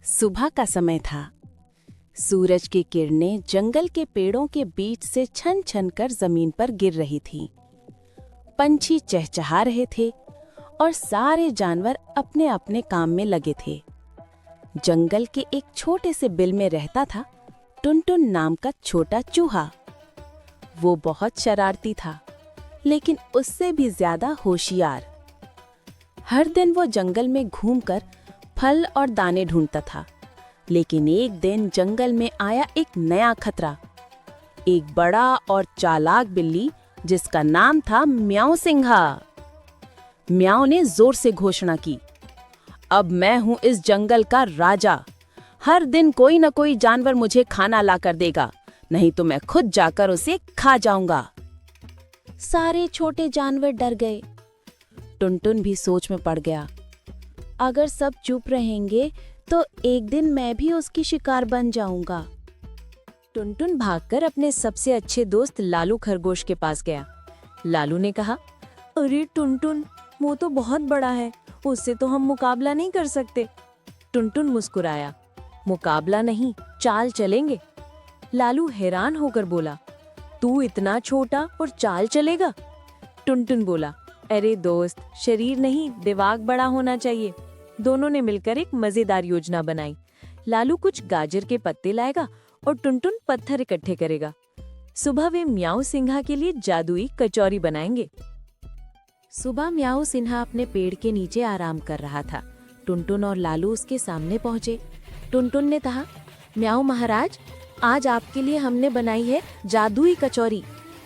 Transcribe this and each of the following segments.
सुबह का समय था। सूरज की किरणें जंगल के पेड़ों के बीच से छन छन कर जमीन पर गिर रही थीं। पंछी चहचहा रहे थे और सारे जानवर अपने अपने काम में लगे थे। जंगल के एक छोटे से बिल में रहता था टुनटुन नाम का छोटा चूहा। वो बहुत शरारती था, लेकिन उससे भी ज्यादा होशियार। हर दिन वो जंगल में घूमकर फल और दाने ढूंढता था, लेकिन एक दिन जंगल में आया एक नया खतरा। एक बड़ा और चालाक बिल्ली जिसका नाम था म्याऊ सिंघा। म्याऊ ने जोर से घोषणा की, अब मैं हूं इस जंगल का राजा। हर दिन कोई न कोई जानवर मुझे खाना लाकर देगा, नहीं तो मैं खुद जाकर उसे खा जाऊंगा। सारे छोटे जानवर डर गए। टुनटुन भी सोच में पड़ गया, अगर सब चुप रहेंगे तो एक दिन मैं भी उसकी शिकार बन जाऊंगा। टुनटुन भागकर अपने सबसे अच्छे दोस्त लालू खरगोश के पास गया। लालू ने कहा, अरे टुनटुन, वो तो बहुत बड़ा है, उससे तो हम मुकाबला नहीं कर सकते। टुनटुन मुस्कुराया, मुकाबला नहीं, चाल चलेंगे। लालू हैरान होकर बोला, तू इतना छोटा और चाल चलेगा? टुनटुन बोला, अरे दोस्त, शरीर नहीं दिमाग बड़ा होना चाहिए। दोनों ने मिलकर एक मजेदार योजना बनाई। लालू कुछ गाजर के पत्ते लाएगा और टुनटुन पत्थर इकट्ठे करेगा। सुबह वे म्याऊ सिन्हा के लिए जादुई कचौरी बनाएंगे। सुबह म्याऊ सिन्हा अपने पेड़ के नीचे आराम कर रहा था। टुनटुन और लालू उसके सामने पहुंचे। टुनटुन ने कहा, म्याऊ महाराज, आज आपके लिए हमने बनाई है जादुई कचौरी।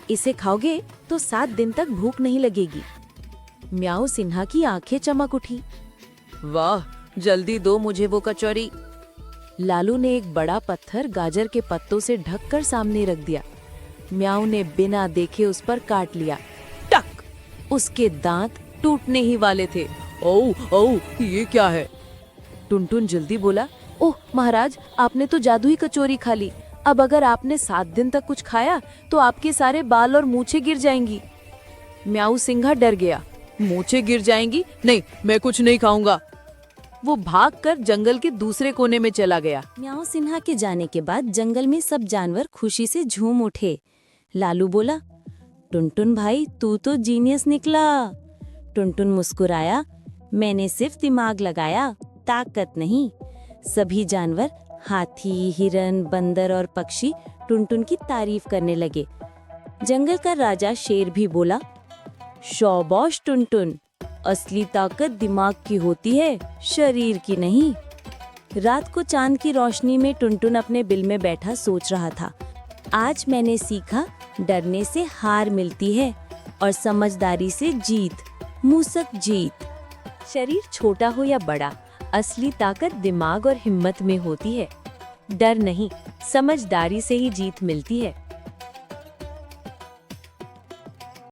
इसे खाओगे तो 7 दिन तक भूख नहीं लगेगी। म्याऊ सिन्हा की आंखें चमक उठी। वाह, जल्दी दो मुझे वो कचौरी। लालू ने एक बड़ा पत्थर गाजर के पत्तों से ढककर सामने रख दिया। म्याऊ ने बिना देखे उस पर काट लिया। टक! उसके दांत टूटने ही वाले थे। ओह ओह, ये क्या है? टुनटुन जल्दी बोला, ओह महाराज, आपने तो जादुई कचौरी खा ली। अब अगर आपने 7 दिन तक कुछ खाया तो आपके सारे बाल और मूछें गिर जाएंगी। म्याऊ सिन्हा डर गया। मूछें गिर जाएंगी? नहीं, मैं कुछ नहीं खाऊंगा। वो भागकर जंगल के दूसरे कोने में चला गया। म्याऊ सिन्हा के जाने के बाद जंगल में सब जानवर खुशी से झूम उठे। लालू बोला, टुनटुन भाई, तू तो जीनियस निकला। टुनटुन मुस्कुराया, मैंने सिर्फ दिमाग लगाया, ताकत नहीं। सभी जानवर, हाथी, हिरन, बंदर और पक्षी टुनटुन की तारीफ करने लगे। जंगल का राजा शेर भी बोला, शाबाश टुनटुन, असली ताकत दिमाग की होती है, शरीर की नहीं। रात को चांद की रोशनी में टुनटुन अपने बिल में बैठा सोच रहा था, आज मैंने सीखा, डरने से हार मिलती है और समझदारी से जीत, मुसक जीत। शरीर छोटा हो या बड़ा, असली ताकत दिमाग और हिम्मत में होती है। डर नहीं, समझदारी से ही जीत मिलती है।